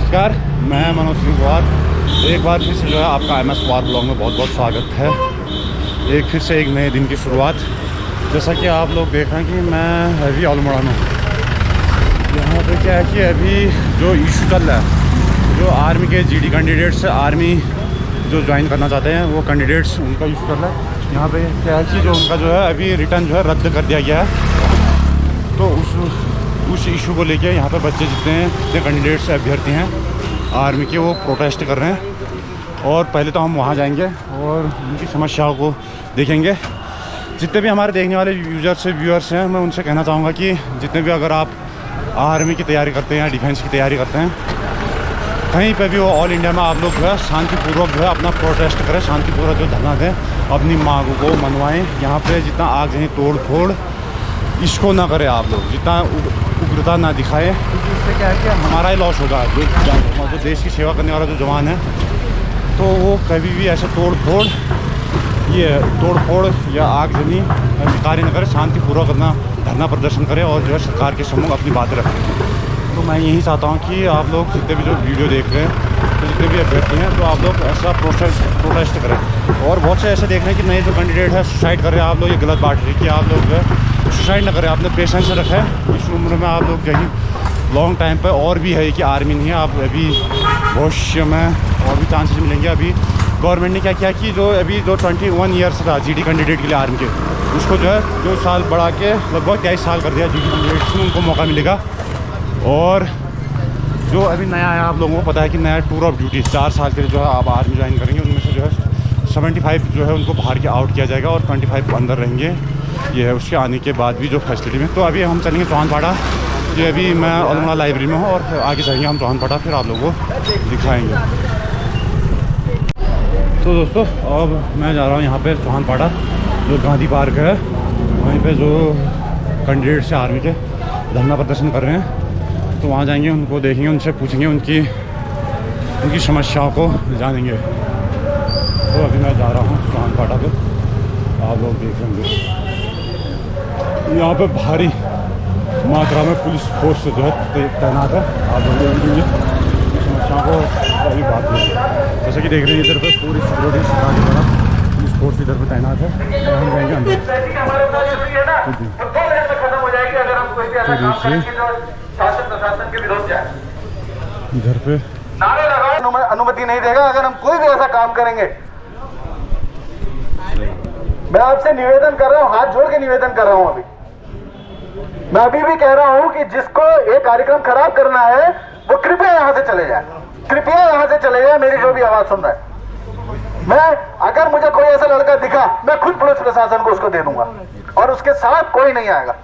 नमस्कार, मैं मनोज सिंह वार। एक बार फिर से जो है आपका MS वार ब्लॉग में बहुत बहुत स्वागत है। एक फिर से एक नए दिन की शुरुआत। जैसा कि आप लोग देख रहे हैं कि मैं अभी अल्मोड़ा में हूँ। यहाँ पे क्या है कि अभी जो इशू चल रहा है, जो आर्मी के GD कैंडिडेट्स आर्मी जो ज्वाइन करना चाहते हैं वो कैंडिडेट्स, उनका इशू चल रहा है। यहाँ पे क्या है कि जो उनका जो है अभी रिटर्न जो है रद्द कर दिया गया है। तो उस इशू को लेके यहाँ पे बच्चे जितने कैंडिडेट्स अभ्यर्थी हैं आर्मी के, वो प्रोटेस्ट कर रहे हैं। और पहले तो हम वहाँ जाएंगे और उनकी समस्याओं को देखेंगे। जितने भी हमारे देखने वाले यूजर्स व्यूअर्स हैं, मैं उनसे कहना चाहूँगा कि जितने भी अगर आप आर्मी की तैयारी करते हैं या डिफेंस की तैयारी करते हैं, कहीं पे भी वो ऑल इंडिया में आप लोग जो है शांतिपूर्वक जो है अपना प्रोटेस्ट करें, शांतिपूर्वक जो धरना दें, अपनी मांगों को मनवाएं। यहाँ पे जितना आगजनी तोड़ फोड़ इसको ना करें आप लोग, जितना उग्रता ना दिखाएं, क्योंकि इससे क्या है कि हमारा ही लॉस होगा। जो देश की सेवा करने वाला जो जवान है, तो वो कभी भी ऐसे तोड़ फोड़ या आगजनी ऐसी कार्य न करें, शांतिपूर्वक अपना धरना प्रदर्शन करें और जो है सरकार के सम्मुख अपनी बातें रखें। तो मैं यही चाहता हूँ कि आप लोग जितने भी जो वीडियो देख रहे हैं, तो जितने भी अभ्यर्थी हैं, तो आप लोग ऐसा प्रोटेस्ट करें। और बहुत से ऐसे देख रहे हैं कि नए जो कैंडिडेट है सुसाइड कर रहे हैं। आप लोग ये गलत बात है कि आप लोग जो है सुसाइड ना करें, आपने पेशेंस रखा है। इस उम्र में आप लोग कहीं लॉन्ग टाइम पर और भी है कि आर्मी नहीं है, आप अभी भविष्य में और भी चांसेस मिलेंगे। अभी गवर्नमेंट ने क्या किया कि जो अभी जो 21 ईयर्स था GD कैंडिडेट के लिए आर्मी के, उसको जो है 2 साल बढ़ा के लगभग 23 साल कर दिया। GD कैंडिडेट्स में उनको मौका मिलेगा। और जो अभी नया है, आप लोगों को पता है कि नया टूर ऑफ ड्यूटी 4 साल के लिए जो है आप आर्मी ज्वाइन करेंगे, उनमें से जो है 75 जो है उनको बाहर के आउट किया जाएगा और 25 अंदर रहेंगे। ये है उसके आने के बाद भी जो फैसिलिटी में। तो अभी हम चलेंगे चौहानपाड़ा। ये अभी मैं अल्मोड़ा लाइब्रेरी में हूँ और आगे चलेंगे हम चौहानपाड़ा, फिर आप लोगों को दिखाएंगे। तो दोस्तों, अब मैं जा रहा हूँ यहाँ पे चौहानपाड़ा, जो गांधी पार्क है, वहीं पे जो कैंडिडेट्स हैं आर्मी के धरना प्रदर्शन कर रहे हैं, तो वहाँ जाएंगे, उनको देखेंगे, उनसे पूछेंगे, उनकी समस्याओं को जानेंगे। तो अभी मैं जा रहा हूँ चौहानपाड़ा पे, आप लोग देखेंगे यहाँ पे भारी मात्रा में पुलिस फोर्स जो है तैनात है। आप लोग देखेंगे समस्याओं को अभी बात नहीं। जैसे कि देख रहे हैं इधर पे पूरी सिक्योरिटी सरकार द्वारा पुलिस फोर्स इधर पे तैनात है। हम जाएंगे अंदर, इधर पे अनुमति नहीं देगा अगर हम कोई भी ऐसा काम करेंगे। मैं आपसे निवेदन कर रहा हूँ, हाथ जोड़ के निवेदन कर रहा हूँ। मैं अभी भी कह रहा हूँ कि जिसको ये कार्यक्रम खराब करना है वो कृपया यहाँ से चले जाए, कृपया यहाँ से चले जाए। मेरी जो भी आवाज सुन रहा है, मैं अगर मुझे कोई ऐसा लड़का दिखा, मैं खुद पुलिस प्रशासन को उसको दे दूंगा और उसके साथ कोई नहीं आएगा।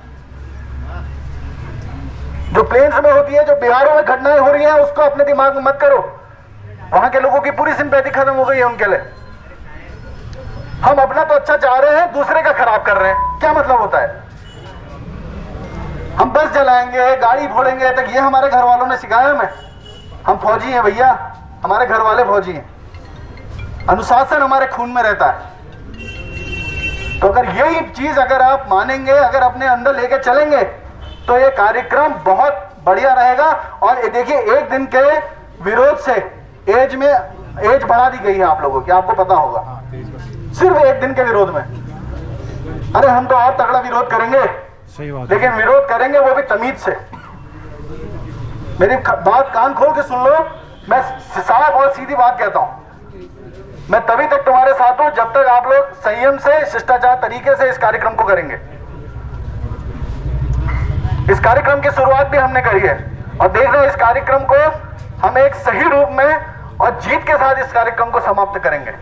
जो प्लेन्स में होती है, जो बिहारों में घटनाएं हो रही हैं, उसको अपने दिमाग में मत करो। वहां के लोगों की पूरी सिंपैथी खत्म हो गई है उनके लिए। हम अपना तो अच्छा चाह रहे हैं, दूसरे का खराब कर रहे हैं। क्या मतलब होता है? हम बस जलाएंगे, गाड़ी फोड़ेंगे, तक ये हमारे घर वालों ने सिखाया हमें। हम फौजी हैं भैया, हमारे घर वाले फौजी हैं, अनुशासन हमारे खून में रहता है। तो अगर यही चीज अगर आप मानेंगे, अगर अपने अंदर लेके चलेंगे, तो ये कार्यक्रम बहुत बढ़िया रहेगा। और देखिए, एक दिन के विरोध से एज बढ़ा दी गई है आप लोगों की, आपको पता होगा, सिर्फ एक दिन के विरोध में। अरे हम तो और तगड़ा विरोध करेंगे, सही बात, लेकिन विरोध करेंगे वो भी तमीज से। मेरी बात कान खोल के सुन लो, मैं साफ और सीधी बात कहता हूं। मैं तभी तक तुम्हारे साथ हूं जब तक आप लोग संयम से, शिष्टाचार तरीके से इस कार्यक्रम को करेंगे। इस कार्यक्रम की शुरुआत भी हमने करी है और देख रहे हैं इस कार्यक्रम को हम एक सही रूप में और जीत के साथ इस कार्यक्रम को समाप्त करेंगे।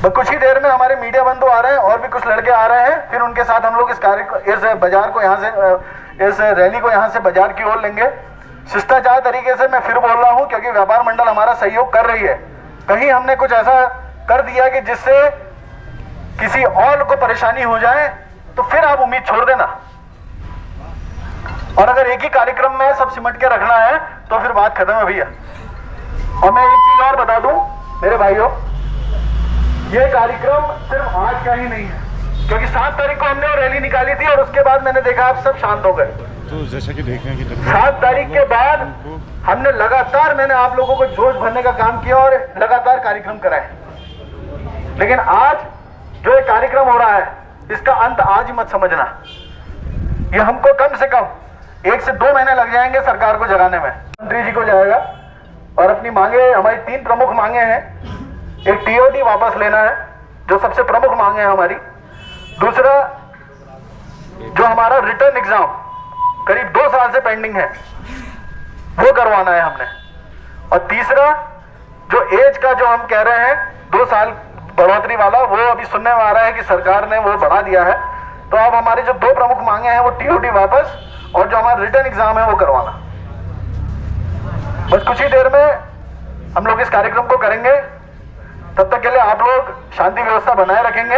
कुछ ही देर में हमारे मीडिया बंधु आ रहे हैं और भी कुछ लड़के आ रहे हैं, फिर उनके साथ हम लोग इस बाजार को यहाँ से, इस रैली को यहाँ से बाजार की ओर लेंगे। शिष्टाचार तरीके से मैं फिर बोल रहा हूँ, क्योंकि व्यापार मंडल हमारा सहयोग कर रही है। कहीं हमने कुछ ऐसा कर दिया कि जिससे किसी और को परेशानी हो जाए, तो फिर आप उम्मीद छोड़ देना। और अगर एक ही कार्यक्रम में सब सिमट के रखना है तो फिर बात खत्म है भैया। और मैं एक चीज और बता दूं मेरे भाइयों, ये कार्यक्रम सिर्फ आज का ही नहीं है, क्योंकि 7 तारीख को हमने रैली निकाली थी और उसके बाद मैंने देखा आप सब शांत हो गए। तो जैसा कि देख रहे हैं कि 7 तारीख के बाद हमने लगातार, मैंने आप लोगों को जोश भरने का काम किया और लगातार कार्यक्रम कराए, लेकिन आज जो ये कार्यक्रम हो रहा है इसका अंत आज ही मत समझना। ये हमको कम से कम 1 से 2 महीने लग जाएंगे सरकार को जगाने में। मंत्री जी को जाएगा और अपनी मांगे, हमारी 3 प्रमुख मांगे हैं। एक टीओडी वापस लेना है जो सबसे प्रमुख मांगे है हमारी। दूसरा, जो हमारा रिटर्न एग्जाम करीब 2 साल से पेंडिंग है वो करवाना है हमने। और तीसरा, जो एज का जो हम कह रहे हैं 2 साल बढ़ोतरी वाला, वो अभी सुनने में आ रहा है कि सरकार ने वो बढ़ा दिया है। तो अब हमारी जो 2 प्रमुख मांगे हैं वो टीओडी वापस और जो हमारा रिटर्न एग्जाम है वो करवाना। बस कुछ ही देर में हम लोग इस कार्यक्रम को करेंगे। तब तक के लिए आप लोग शांति व्यवस्था बनाए रखेंगे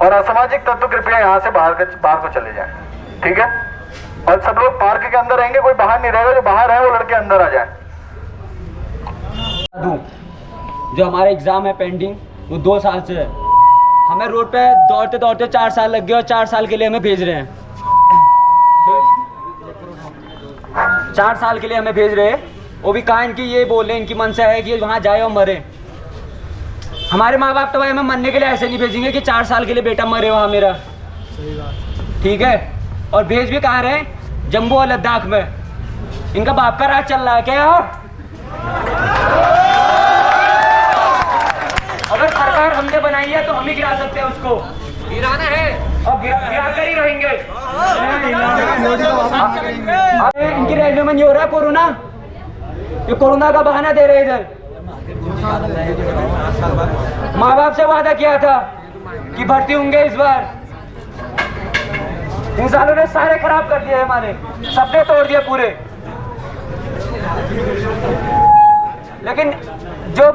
और असामाजिक तत्व कृपया यहाँ से बाहर को चले जाएं, ठीक है? और सब लोग पार्क के अंदर रहेंगे, कोई बाहर नहीं रहेगा। जो बाहर है वो लड़के अंदर आ जाए। जो हमारा एग्जाम है पेंडिंग, वो 2 साल से है। हमें रोड पे दौड़ते दौड़ते 4 साल लग गए और 4 साल के लिए हमें भेज रहे हैं। 4 साल के लिए हमें भेज रहे हैं, वो भी कहा इनकी ये बोल रहे हैं, इनकी मनसा है कि वहाँ जाए और मरे। हमारे माँ बाप तो भाई हमें मरने के लिए ऐसे नहीं भेजेंगे कि 4 साल के लिए बेटा मरे वहाँ मेरा, ठीक है? और भेज भी कहाँ रहे? जम्मू और लद्दाख में। इनका बाप का राज चल रहा है क्या? अगर सरकार हमने बनाई है तो हम ही गिरा सकते हैं उसको। गिराना है और गिरा कर ही रहेंगे। इनकी रेलवे में नहीं हो रहा कोरोना, ये कोरोना का बहाना दे रहे इधर। माँ बाप से वादा किया था कि भर्ती होंगे इस बार, इन सालों ने सारे खराब कर दिए हमारे, सपने तोड़ दिए पूरे। लेकिन जो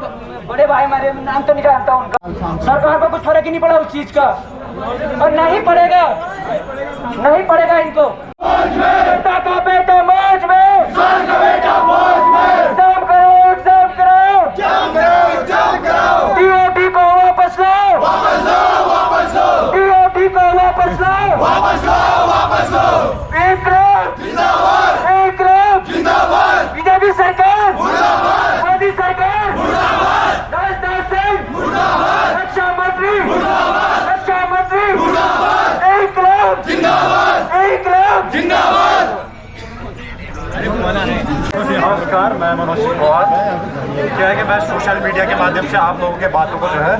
बड़े भाई हमारे, नाम तो नहीं जानता उनका, सरकार को कुछ फर्क ही नहीं पड़ा उस चीज का और नहीं पड़ेगा, नहीं पड़ेगा इनको। बेटा का बेटा मौज में, एग्जाम करो, एग्जाम करो, टीओडी को वापस लो, टीओडी को वापस लो, इंकलाब जिंदाबाद, इंकलाब जिंदाबाद, बीजेपी सरकार मुर्दाबाद, मोदी सरकार मुर्दाबाद, राजनाथ सिंह मुर्दाबाद, रक्षा मंत्री मुर्दाबाद, रक्षा मंत्री मुर्दाबाद, इंकलाब जिंदाबाद, इंकलाब जिंदाबाद। नमस्कार, मैं मनोज सिंह पवार। क्या है कि मैं सोशल मीडिया के माध्यम से आप लोगों के बातों को जो है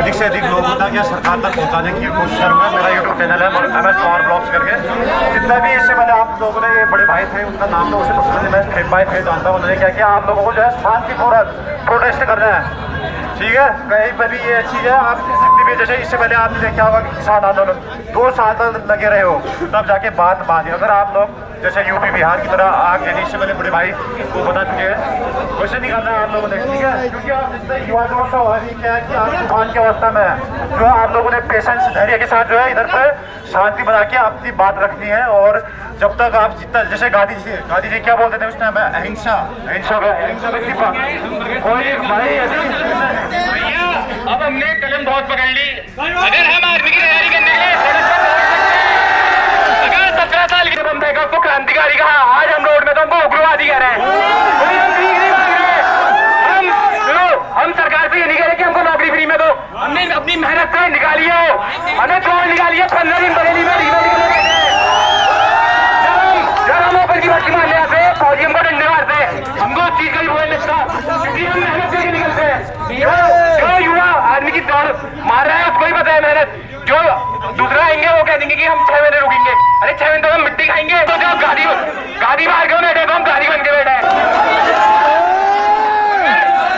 अधिक से अधिक लोगों तक या सरकार तक पहुंचाने की कोशिश करूँगा। मेरा यूट्यूब चैनल है MS पवार ब्लॉग्स करके। जितना भी इससे पहले आप लोगों ने, बड़े भाई थे उनका नाम तो उसे पसंद, मैं फेक बाय फेक जानता हूँ। उन्होंने क्या किया, आप लोगों को जो है शांतिपूर्वक प्रोटेस्ट करना है, ठीक है? कहीं पर भी ये चीज़ है, आप जितनी भी, जैसे इससे पहले आपने देखा होगा कि किसान आंदोलन 2 साल तक लगे रहे हो, तब जाके बात है। अगर आप लोग जैसे यूपी बिहार की तरह आग जैसे इससे पहले बड़े भाई को बता चुके हैं, वैसे नहीं करना है आप लोगों ने, ठीक है? क्योंकि आप जितने युवा जोश हो, क्या है कि आप तूफान की अवस्था में है, जो आप लोगों ने पेशेंस, धैर्य के साथ जो है इधर पर शांति बना के अपनी बात रखनी है। और जब तक आप जितना, जैसे गांधी जी क्या बोलते थे उस टाइम, अहिंसा, अहिंसा का सिपा कोई भाई भैया। अब हमने कलम बहुत पकड़ ली, अगर हम आर्मी की तैयारी करने के लिए, अगर 17 साल के बंदे का उसको क्रांतिकारी कहा, आज हम रोड में तो हमको उग्रवादी कह रहे हैं। कोई हम ठीक नहीं मांग रहे, हम सरकार से ये नहीं कह रहे कि हमको नौकरी फ्री में दो, हमने अपनी मेहनत से निकाली है, हमें चोर निकाली है। 15 दिन बरेली में जब हम ऊपर की भर्ती मारने आते हैं, फौजी हमको डंडे मारते हैं, हमको उस चीज का भी बुरा लगता, क्योंकि हम मेहनत करके निकलते हैं। जो युवा आदमी की दौड़ मार रहा है उसको ही पता है मेहनत। जो दूसरा आएंगे वो कह देंगे कि हम 6 महीने रुकेंगे, अरे 6 महीने तो हम मिट्टी खाएंगे। तो जब गाड़ी मार के बैठे तो हम गाड़ी बन के बैठे हैं।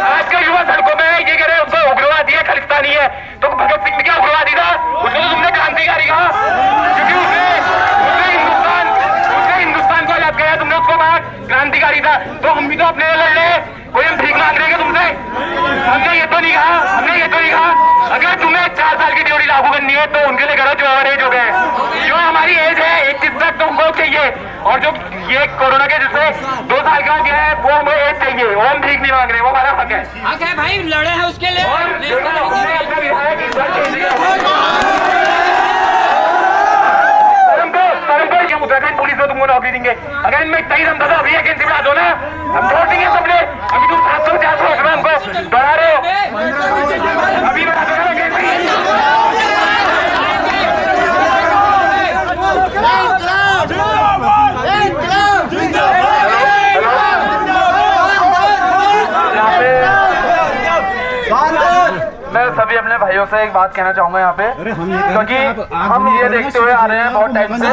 आज का युवा सड़कों में ये कह रहे हैं उसको उग्रवादी है, खालिस्तानी है। तो भगत सिंह क्या उग्रवादी था? उसको तो तुमने क्रांतिकारी कहा, क्योंकि उसने हिंदुस्तान को आजाद किया, तुमने उसको कहा क्रांतिकारी था। तो हम भी तो अपने लड़ रहे हैं, कोई हम भीख मांग रहे हैं तुमसे? हमने ये तो नहीं कहा, हमने ये तो नहीं कहा। अगर तुम्हें 4 साल की ड्यूटी लागू करनी है तो उनके लिए करो जो ओवर एज हो गए। जो हमारी एज है 21 तक तो हमको चाहिए, और जो ये कोरोना के जिससे 2 साल का गया है वो हमें एज चाहिए, वो हम भीख नहीं मांग रहे, वो हमारा हक है। हक है भाई, लड़े हैं उसके लिए। नौकरी देंगे। अगर इनमें इतना ही दम था अभी वैकेंसी बढ़ा दो ना, हम छोड़ देंगे सबने। अभी तुम 750 में हमको बढ़ा रहे हो, अभी बढ़ा दो ना वैकेंसी। मैं सभी अपने भाइयों से एक बात कहना चाहूंगा यहाँ पे, क्योंकि हम ये देखते हुए आ रहे हैं बहुत टाइम से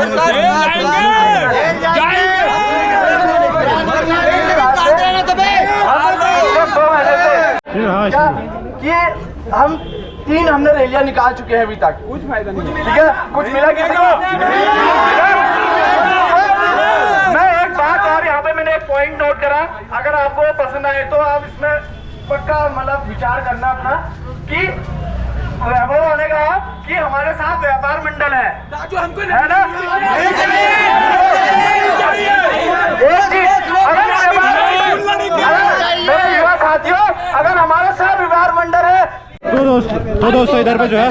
कि हम 3 हमने रैलियां निकाल चुके हैं अभी तक, कुछ फायदा नहीं, ठीक है, कुछ मिला किसी को। मैं एक बात और यहाँ पे मैंने एक पॉइंट नोट करा, अगर आपको पसंद आए तो आप इसमें पक्का मतलब विचार करना अपना, कि वैभव ने कहा कि हमारे साथ व्यापार मंडल है ना। मेरे युवा साथियों, अगर हमारे साथ व्यापार मंडल है तो दोस्तों इधर पे जो है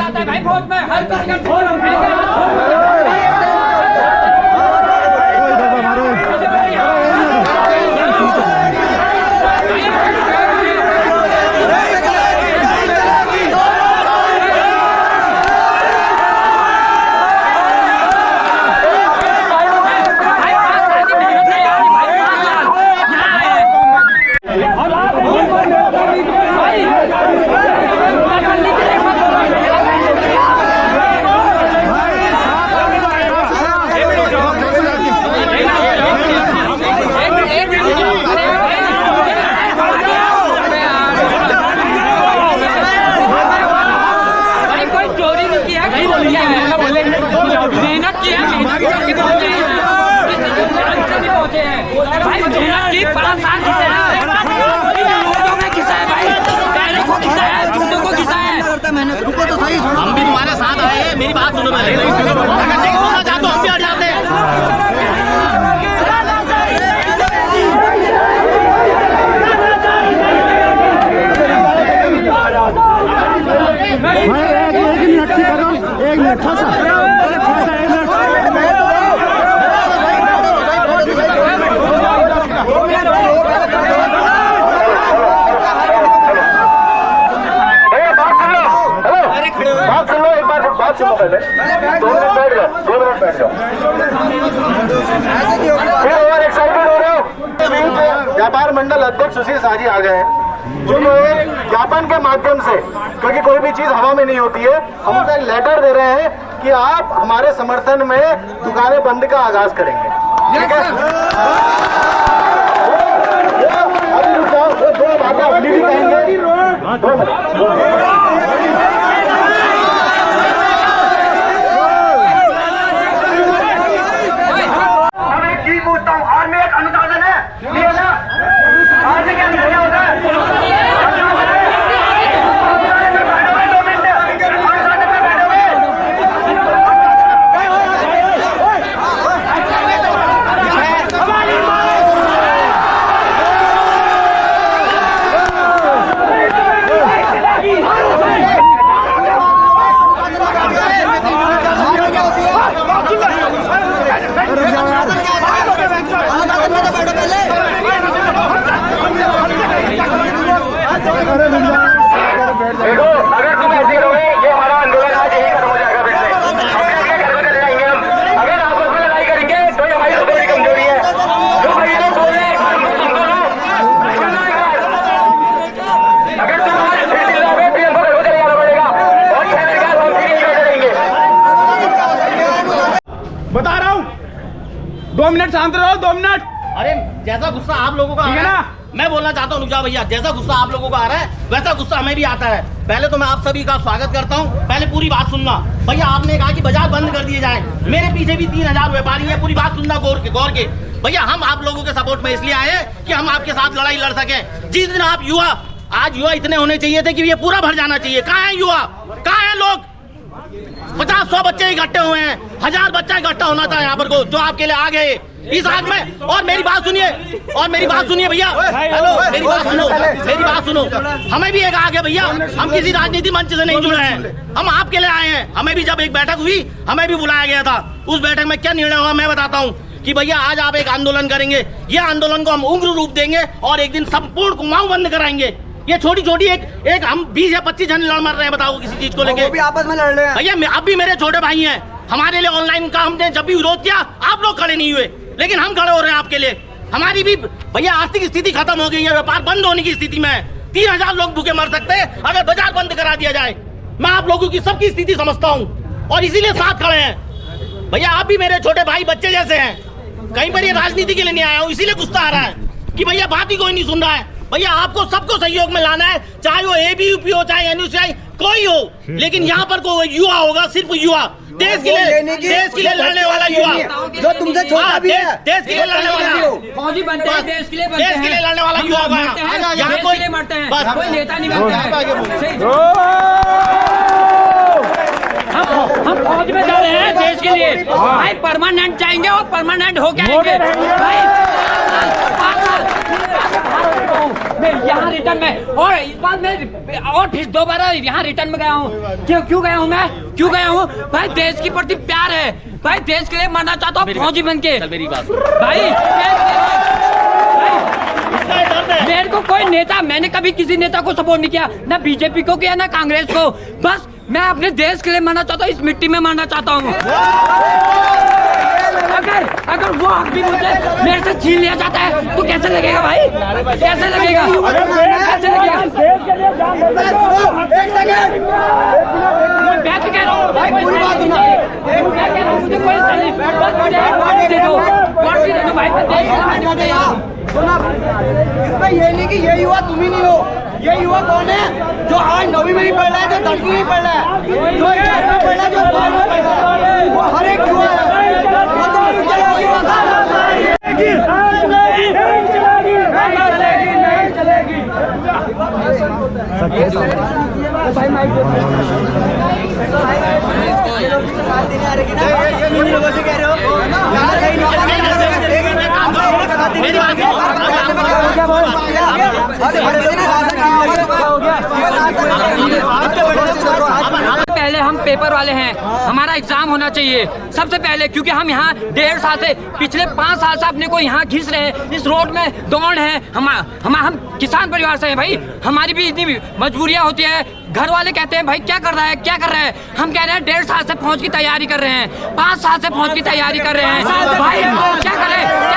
हम भी तुम्हारे साथ आए हैं, मेरी बात सुनो पहले। अगर नहीं सुनना चाहते हम भी हट जाते हैं। एक मिनट थोड़ा सा पहले 2 मिनट बैठ जाओ, 2 मिनट बैठ जाओ, फिर और एक्साइटेड हो रहे हो। व्यापार मंडल अध्यक्ष सुशील शाह जी आ गए हैं, जो एक ज्ञापन के माध्यम से, क्योंकि कोई भी चीज हवा में नहीं होती है, हम उनका एक लेटर दे रहे हैं कि आप हमारे समर्थन में दुकानें बंद का आगाज करेंगे, ठीक है। अभी रुक जाओ, 2 बातें अगली भी कहेंगे, 2 मिनट। देखो, अगर तुम ऐसे करोगे ये हमारा आंदोलन आज यही खत्म हो जाएगा। फिर से अपने अपने घर को चले जाएंगे हम। अगर आपस में लड़ाई करेंगे तो ये हमारी सबसे बड़ी कमजोरी है। जो भाई लोग बोल रहे हैं सुन लो, अगर तुम आज फिर से जाओगे फिर हमको घर को चले जाना पड़ेगा और 6 महीने बाद हम फिर यही बैठे रहेंगे। बता रहा हूँ, 2 मिनट शांत रहो, 2 मिनट। अरे जैसा गुस्सा आप लोगों का आ रहा है, मैं बोलना चाहता हूँ, रुक जाओ भैया, जैसा गुस्सा आप लोगों का आ रहा है वैसा गुस्सा हमें भी आता है। पहले तो मैं आप सभी का स्वागत करता हूँ, पहले पूरी बात सुनना। भैया आपने कहा कि बाजार बंद कर दिए जाए, मेरे पीछे भी 3000 व्यापारी हैं, पूरी बात सुनना गौर के। भैया हम आप लोगों के सपोर्ट में इसलिए आए हैं कि हम आपके साथ लड़ाई लड़ सकें। जिस दिन आप युवा, आज युवा इतने होने चाहिए थे कि ये पूरा भर जाना चाहिए। कहाँ है युवा, कहाँ है लोग? 50-100 बच्चे इकट्ठे हुए हैं, 1000 बच्चा इकट्ठा होना था यहाँ पर को, जो आपके लिए आ गए इस आग में। और मेरी बात सुनिए भैया, हेलो, मेरी बात सुनो, हमें भी एक आग है भैया। हम किसी राजनीति मंच से नहीं जुड़े हैं, हम आपके लिए आए हैं। हमें भी जब एक बैठक हुई, हमें भी बुलाया गया था। उस बैठक में क्या निर्णय हुआ मैं बताता हूँ कि भैया आज आप एक आंदोलन करेंगे, ये आंदोलन को हम उग्र रूप देंगे और एक दिन संपूर्ण कुमाऊं बंद कराएंगे। ये छोटी छोटी एक हम 20 या 25 जन लड़ मर रहे हैं, बताओ किसी चीज को लेके। वो भी आपस में लड़ रहे हैं भैया अब भी मेरे छोटे भाई हैं, हमारे लिए ऑनलाइन का हमने जब भी विरोध किया आप लोग खड़े नहीं हुए, लेकिन हम खड़े हो रहे हैं आपके लिए। हमारी भी भैया आर्थिक स्थिति खत्म हो गई है, व्यापार बंद होने की स्थिति में है। 3000 लोग भूखे मर सकते हैं अगर बाजार बंद करा दिया जाए। मैं आप लोगों की सबकी स्थिति समझता हूँ और इसीलिए साथ खड़े हैं। भैया आप भी मेरे छोटे भाई बच्चे जैसे हैं, कहीं पर ये राजनीति के लिए नहीं आया हूँ, इसीलिए गुस्सा आ रहा है कि भैया बात ही कोई नहीं सुन रहा है। भैया आपको सबको सहयोग में लाना है, चाहे वो एबीवीपी हो चाहे एनयूसीआई कोई हो, लेकिन यहाँ पर कोई युवा होगा, सिर्फ युवा, देश के लिए लड़ने वाला युवा जो तुमसे छोटा भी है, देश के लिए लड़ने वाला फौजी बनते हैं, देश के लिए बनते हैं, देश के लिए लड़ने वाला युवा होगा। यहाँ यहाँ कोई मरते हैं, बस कोई नेता नहीं बनता है। हम फौज में जा रहे हैं देश के लिए, भाई परमानेंट जाएंगे और परमानेंट हो आएंगे भाई। मैं यहाँ रिटर्न में और इस बार मैं और फिर दोबारा यहाँ रिटर्न में गया हूँ। क्यों गया हूँ मैं? क्यों गया हूँ भाई? देश के प्रति प्यार है भाई, देश के लिए मरना चाहता हूँ फौजी बन के। मेरी बात भाई, मेरे को कोई नेता, मैंने कभी किसी नेता को सपोर्ट नहीं किया, ना बीजेपी को किया ना कांग्रेस को। बस मैं अपने देश के लिए मरना चाहता हूँ, इस मिट्टी में मरना चाहता हूँ। अगर वो हक भी मुझे मेरे से छीन लिया जाता है तो कैसे लगेगा भाई? कैसे लगेगा? कैसे लगेगा? मैं तो कह रहा हूँ भाई, पूरी बात मुझे कोई दे दो भाई। इसमें ये नहीं कि ये युवा तुम ही नहीं हो, ये युवा कौन है? जो आज 9वीं में नहीं पढ़ रहा है, जो 10वीं में पढ़ रहा है, जो 11वीं में पढ़ रहा है, जो 12वीं में पढ़ रहा है, वो हर एक युवा है। वो तो युवा पहले हम पेपर वाले हैं, हमारा एग्जाम होना चाहिए सबसे पहले, क्योंकि हम यहाँ 1.5 साल से, पिछले 5 साल से अपने को यहाँ घिस रहे हैं, इस रोड में दौड़ है। हम किसान परिवार से हैं भाई, हमारी भी इतनी मजबूरियाँ होती है। घर वाले कहते हैं भाई क्या कर रहा है, क्या कर रहा है? हम कह रहे हैं 1.5 साल से फौज की तैयारी कर रहे हैं, 5 साल से फौज की तैयारी कर रहे हैं भाई। क्या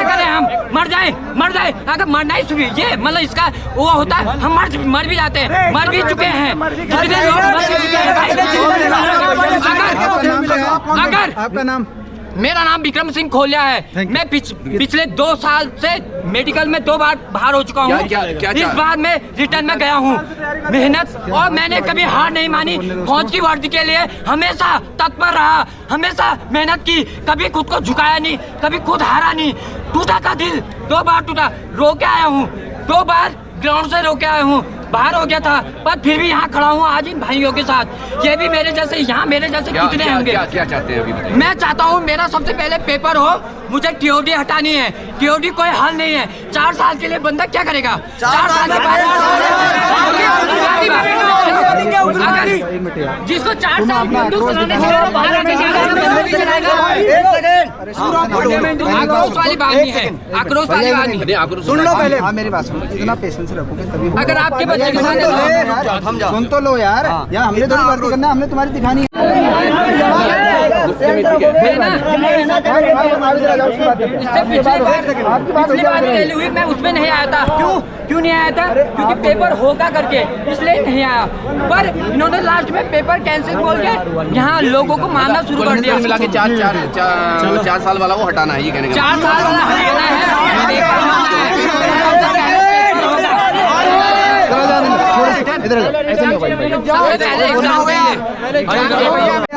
करें हम? मर जाए अगर मरना ही सुनिए, ये मतलब इसका वो होता है, हम मर भी जाते हैं, मर भी चुके हैं, कितने लोग मर चुके हैं भाई। अगर आपका नाम? मेरा नाम विक्रम सिंह खोलिया है। मैं पिछले 2 साल से मेडिकल में 2 बार बाहर हो चुका हूँ। इस बार मैं रिटर्न में गया हूँ, मेहनत, और मैंने कभी हार नहीं मानी। फौज की वर्दी के लिए हमेशा तत्पर रहा, हमेशा मेहनत की, कभी खुद को झुकाया नहीं, कभी खुद हारा नहीं। टूटा का दिल 2 बार टूटा, रो के आया हूँ, 2 बार ग्राउंड से रो के आया हूँ, बाहर हो गया था, पर फिर भी यहाँ खड़ा हूँ आज इन भाइयों के साथ। ये भी मेरे जैसे, यहाँ मेरे जैसे कितने होंगे। क्या चाहते हैं अभी? मैं चाहता हूँ मेरा सबसे पहले पेपर हो, मुझे टीओडी हटानी है। टीओडी कोई हल नहीं है। 4 साल के लिए बंदा क्या करेगा? 4 साल के बाद जिसको 4 साल बंदूक चलाने से बाहर आके आक्रोश वाली बात नहीं है, आक्रोश वाली बात नहीं। सुन लो पहले, मेरी बात सुनो, इतना पेशेंस रखोगे तभी। अगर आपके बच्चे के साथ सुन तो लो यार, यार हमने थोड़ी भर्ती करना है, हमने तुम्हारी दिखानी है। पिछली बार रैली हुई, मैं उसमें नहीं आया था। क्यों नहीं आया था? क्योंकि पेपर होगा करके, इसलिए नहीं आया। पर इन्होंने लास्ट में पेपर कैंसिल बोल के यहाँ लोगों को मारना शुरू कर दिया। मिला के 4 साल वाला वो हटाना है, ये कहने का 4 साल वाला हटाना है।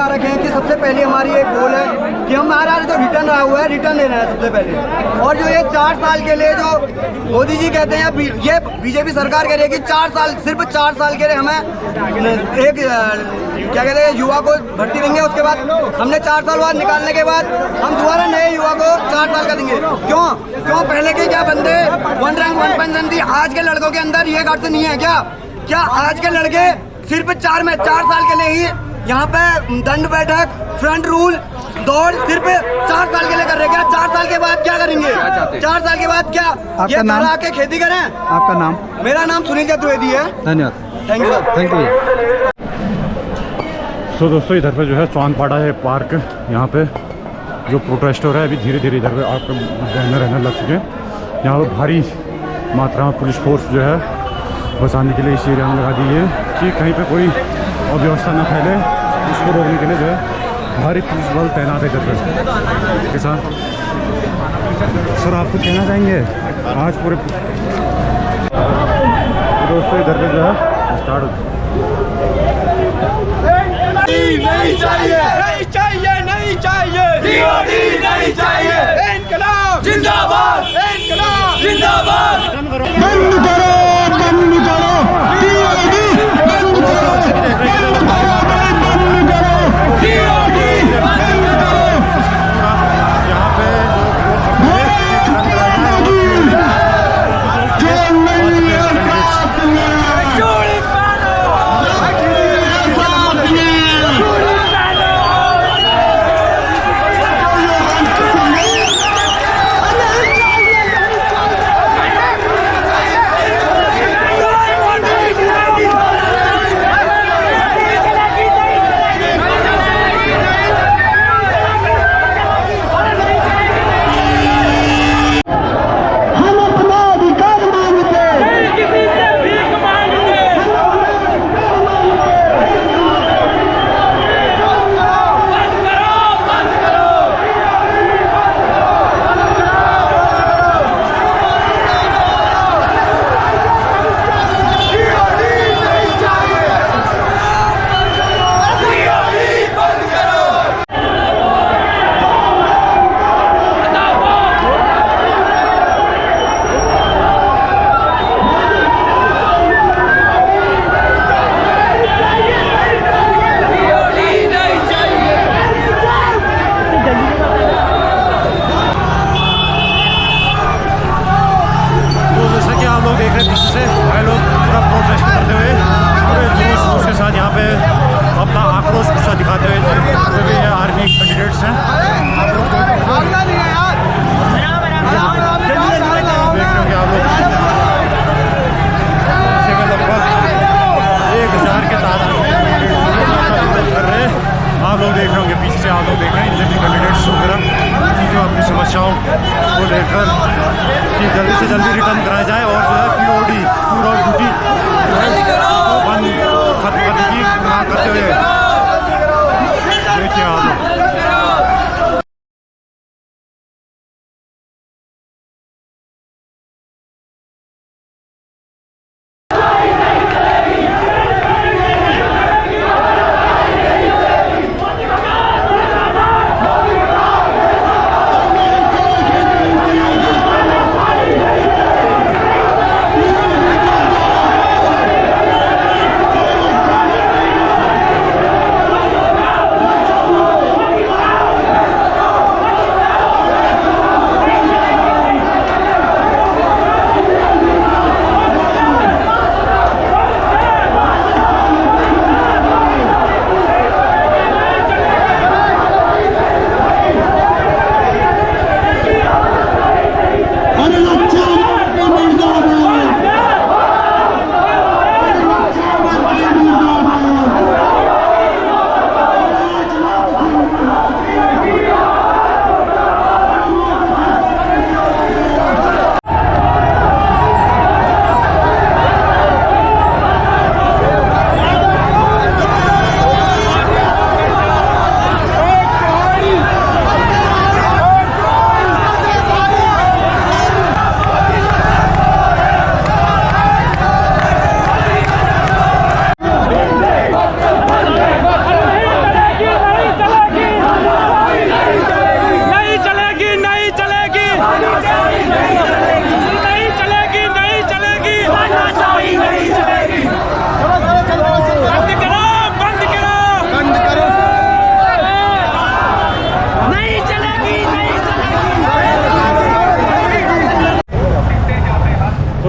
रखे हैं कि सबसे पहले हमारी एक गोल है कि हम हमारा जो रिटर्न आया हुआ है, रिटर्न लेना है सबसे पहले। और जो ये 4 साल के लिए जो मोदी जी कहते हैं, ये बीजेपी सरकार कह रही है कि 4 साल, सिर्फ 4 साल के लिए हमें एक क्या कहते हैं युवा को भर्ती देंगे। उसके बाद हमने 4 साल बाद निकालने के बाद हम दोबारा नए युवा को 4 साल का देंगे। क्यों? पहले के क्या बंदे 1 रैंक 1 पेंशन थी, आज के लड़कों के अंदर ये घाट नहीं है क्या आज के लड़के सिर्फ 4 साल के लिए ही यहाँ पे दंड बैठक, फ्रंट रूल, दौड़ सिर्फ 4 साल के लिए कर रहे हैं। क्या 4 साल के बाद क्या करेंगे? 4 साल के बाद क्या ये घर आके खेती करें? आपका नाम? मेरा नाम सुनील चतुर्वेदी है। धन्यवाद। Thank you sir. Thank you. तो दोस्तों इधर पे जो है स्वानपाड़ा है पार्क, यहाँ पे जो प्रोटेस्ट हो रहा है अभी धीरे धीरे इधर पे आपको रहने लग चुके हैं। यहाँ पर भारी मात्रा में पुलिस फोर्स जो है बचाने के लिए इस एरिया में लगा दी है कि कहीं पे कोई अव्यवस्था न फैले, उसको रोकने के लिए जो है भारी पुलिस बल तैनात है इधर पे। किसान सर आप कुछ कहना चाहेंगे आज पूरे? तो दोस्तों इधर पे जो है स्टार्ट नहीं चाहिए, नहीं चाहिए, नहीं चाहिए, DOD नहीं चाहिए, इनकलाब जिंदाबाद, इनकलाब जिंदाबाद। बंद करो बंद करो DOD बंद करो, DOD बंद करो। यहाँ पे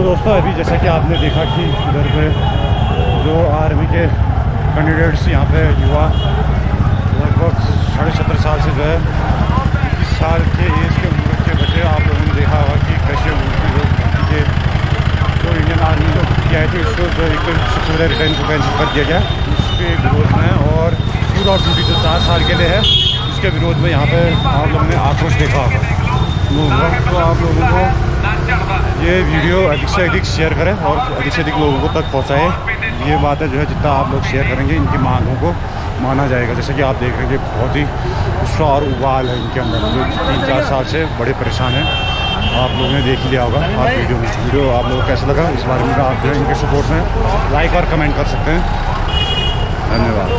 दोस्तों अभी जैसा कि आपने देखा कि इधर पे जो आर्मी के कैंडिडेट्स यहाँ पे युवा लगभग लगभग 17.5 साल से जो है 21 साल के एज के उम्र के बच्चे आप लोगों ने देखा होगा कि कैसे उनकी जो जो इंडियन आर्मी जो किया है तो इसको जो एक सबसे बड़ा रिटर्न को कैंसिल कर दिया गया इसके विरोध में। और टूर ऑफ ड्यूटी जो 4 साल के लिए है इसके विरोध में यहाँ पे आप लोगों ने आक्रोश देखा होगा। तो आप लोगों को ये वीडियो अधिक से अधिक शेयर करें और अधिक से अधिक लोगों को तक पहुँचाएँ। ये बात है जो है जितना आप लोग शेयर करेंगे इनकी मांगों को माना जाएगा। जैसे कि आप देख रहे हैं बहुत ही गुस्सा और उबाल है इनके अंदर, जो 3-4 साल से बड़े परेशान हैं। आप लोगों ने देख ही लिया होगा। आप वीडियो आप लोगों को कैसा लगा इस बारे में आप जो है इनके सपोर्ट में लाइक और कमेंट कर सकते हैं। धन्यवाद।